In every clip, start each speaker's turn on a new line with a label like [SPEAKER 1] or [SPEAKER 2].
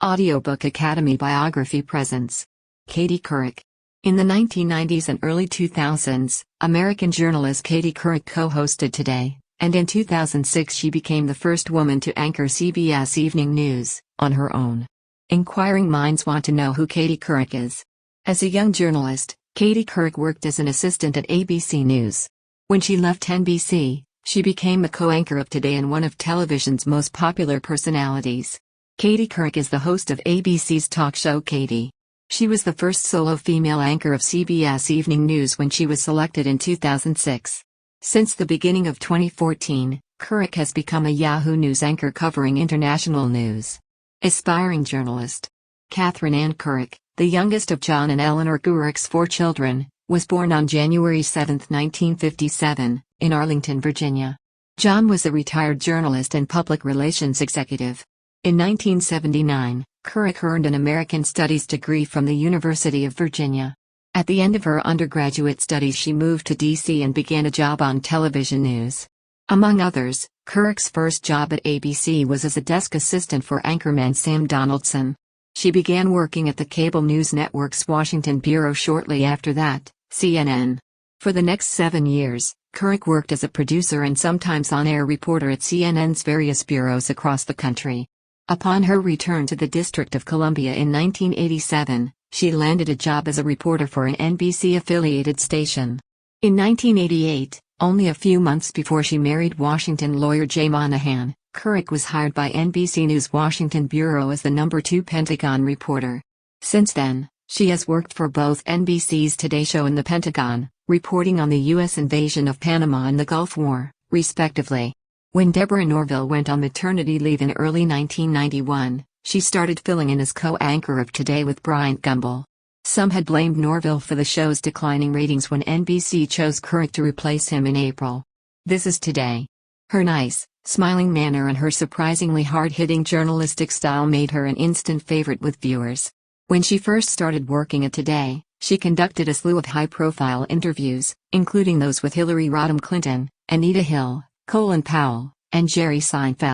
[SPEAKER 1] Audiobook Academy Biography presents Katie Couric. In the 1990s and early 2000s, American journalist Katie Couric co-hosted Today, and in 2006 she became the first woman to anchor CBS Evening News, on her own. Inquiring minds want to know who Katie Couric is. As a young journalist, Katie Couric worked as an assistant at ABC News. When she left NBC, she became a co-anchor of Today and one of television's most popular personalities. Katie Couric is the host of ABC's talk show Katie. She was the first solo female anchor of CBS Evening News when she was selected in 2006. Since the beginning of 2014, Couric has become a Yahoo News anchor covering international news. Aspiring journalist. Catherine Ann Couric, the youngest of John and Eleanor Couric's 4 children, was born on January 7, 1957, in Arlington, Virginia. John was a retired journalist and public relations executive. In 1979, Couric earned an American Studies degree from the University of Virginia. At the end of her undergraduate studies she moved to D.C. and began a job on television news. Among others, Couric's first job at ABC was as a desk assistant for anchorman Sam Donaldson. She began working at the cable news network's Washington bureau shortly after that, CNN. For the next 7 years, Couric worked as a producer and sometimes on-air reporter at CNN's various bureaus across the country. Upon her return to the District of Columbia in 1987, she landed a job as a reporter for an NBC-affiliated station. In 1988, only a few months before she married Washington lawyer Jay Monahan, Couric was hired by NBC News Washington Bureau as the #2 Pentagon reporter. Since then, she has worked for both NBC's Today Show and the Pentagon, reporting on the U.S. invasion of Panama and the Gulf War, respectively. When Deborah Norville went on maternity leave in early 1991, she started filling in as co-anchor of Today with Bryant Gumbel. Some had blamed Norville for the show's declining ratings when NBC chose Couric to replace him in April. This is Today. Her nice, smiling manner and her surprisingly hard-hitting journalistic style made her an instant favorite with viewers. When she first started working at Today, she conducted a slew of high-profile interviews, including those with Hillary Rodham Clinton, Anita Hill, Colin Powell, and Jerry Seinfeld.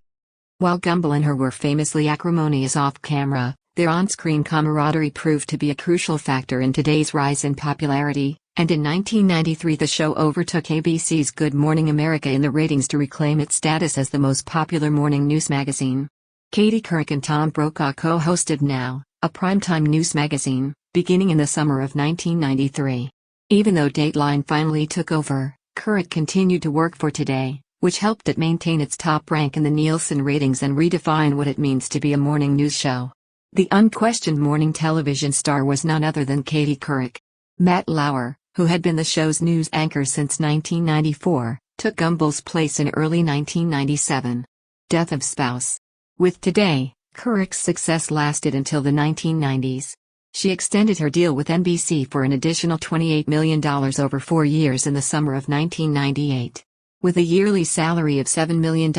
[SPEAKER 1] While Gumbel and her were famously acrimonious off-camera, their on-screen camaraderie proved to be a crucial factor in Today's rise in popularity, and in 1993 the show overtook ABC's Good Morning America in the ratings to reclaim its status as the most popular morning news magazine. Katie Couric and Tom Brokaw co-hosted Now, a primetime news magazine, beginning in the summer of 1993. Even though Dateline finally took over, Couric continued to work for Today, which helped it maintain its top rank in the Nielsen ratings and redefine what it means to be a morning news show. The unquestioned morning television star was none other than Katie Couric. Matt Lauer, who had been the show's news anchor since 1994, took Gumbel's place in early 1997. Death of spouse. With Today, Couric's success lasted until the 1990s. She extended her deal with NBC for an additional $28 million over 4 years in the summer of 1998. With a yearly salary of $7 million,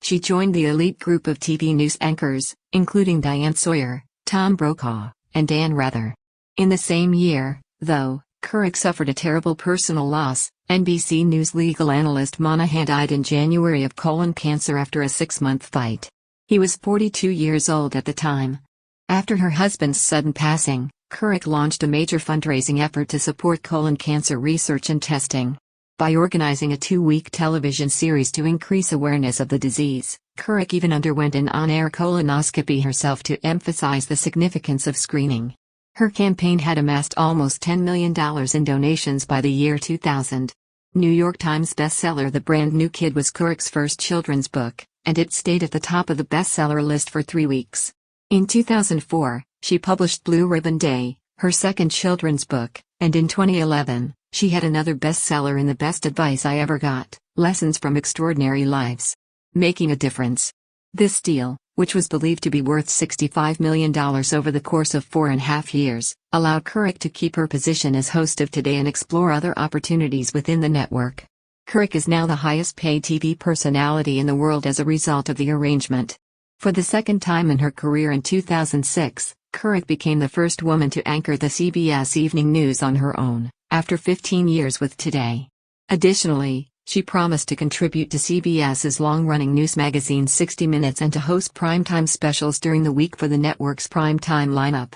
[SPEAKER 1] she joined the elite group of TV news anchors, including Diane Sawyer, Tom Brokaw, and Dan Rather. In the same year, though, Couric suffered a terrible personal loss. NBC News legal analyst Monahan died in January of colon cancer after a 6-month fight. He was 42 years old at the time. After her husband's sudden passing, Couric launched a major fundraising effort to support colon cancer research and testing. By organizing a 2-week television series to increase awareness of the disease, Couric even underwent an on-air colonoscopy herself to emphasize the significance of screening. Her campaign had amassed almost $10 million in donations by the year 2000. New York Times bestseller The Brand New Kid was Couric's first children's book, and it stayed at the top of the bestseller list for 3 weeks. In 2004, she published Blue Ribbon Day, her second children's book, and in 2011, she had another bestseller in The Best Advice I Ever Got, Lessons from Extraordinary Lives. Making a Difference. This deal, which was believed to be worth $65 million over the course of 4.5 years, allowed Couric to keep her position as host of Today and explore other opportunities within the network. Couric is now the highest-paid TV personality in the world as a result of the arrangement. For the second time in her career in 2006, Couric became the first woman to anchor the CBS Evening News on her own, after 15 years with Today. Additionally, She promised to contribute to CBS's long-running news magazine 60 Minutes and to host primetime specials during the week for the network's primetime lineup.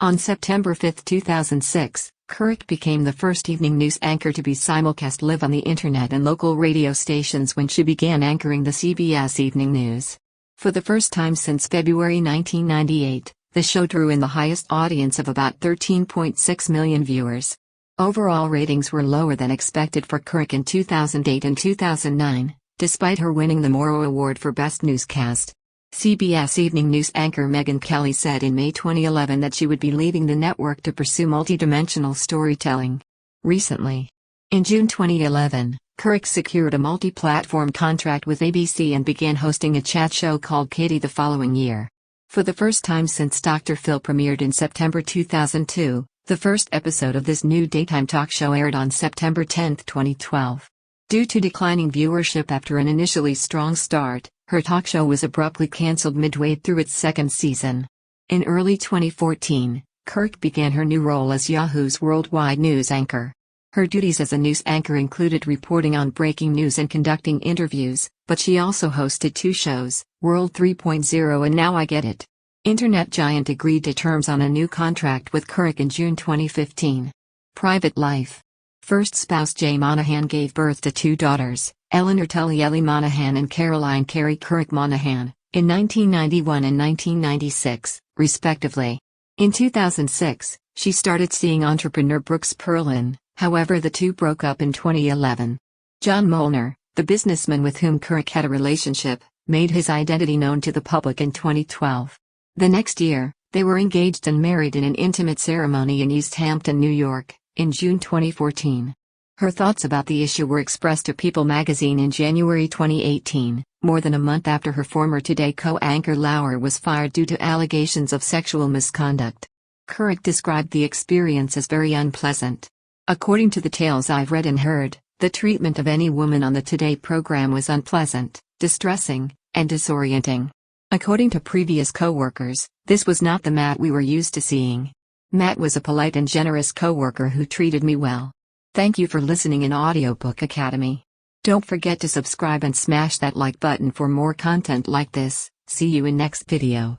[SPEAKER 1] On September 5, 2006, COURIC became the first evening news anchor to be simulcast live on the internet and local radio stations when she began anchoring the CBS Evening News. For the first time since February 1998, the show drew in the highest audience of about 13.6 million viewers. Overall ratings were lower than expected for COURIC in 2008 and 2009, despite her winning the Morrow Award for Best Newscast. CBS Evening News anchor Megyn Kelly said in May 2011 that she would be leaving the network to pursue multidimensional storytelling. Recently, in June 2011, COURIC secured a multi-platform contract with ABC and began hosting a chat show called Katie the following year. For the first time since Dr. Phil premiered in September 2002, the first episode of this new daytime talk show aired on September 10, 2012. Due to declining viewership after an initially strong start, her talk show was abruptly cancelled midway through its second season. In early 2014, COURIC began her new role as Yahoo's worldwide news anchor. Her duties as a news anchor included reporting on breaking news and conducting interviews, but she also hosted two shows, World 3.0 and Now I Get It. Internet giant agreed to terms on a new contract with COURIC in June 2015. Private life. First spouse Jay Monahan gave birth to two daughters, Eleanor Tully Ellie Monahan and Caroline Carey COURIC Monahan, in 1991 and 1996, respectively. In 2006, she started seeing entrepreneur Brooks Perlin, however the two broke up in 2011. John Molnar, the businessman with whom COURIC had a relationship, made his identity known to the public in 2012. The next year, they were engaged and married in an intimate ceremony in East Hampton, New York, in June 2014. Her thoughts about the issue were expressed to People magazine in January 2018, more than a month after her former Today co-anchor Lauer was fired due to allegations of sexual misconduct. COURIC described the experience as very unpleasant. According to the tales I've read and heard, the treatment of any woman on the Today program was unpleasant, distressing, and disorienting. According to previous co-workers, this was not the Matt we were used to seeing. Matt was a polite and generous co-worker who treated me well. Thank you for listening in Audiobook Academy. Don't forget to subscribe and smash that like button for more content like this. See you in next video.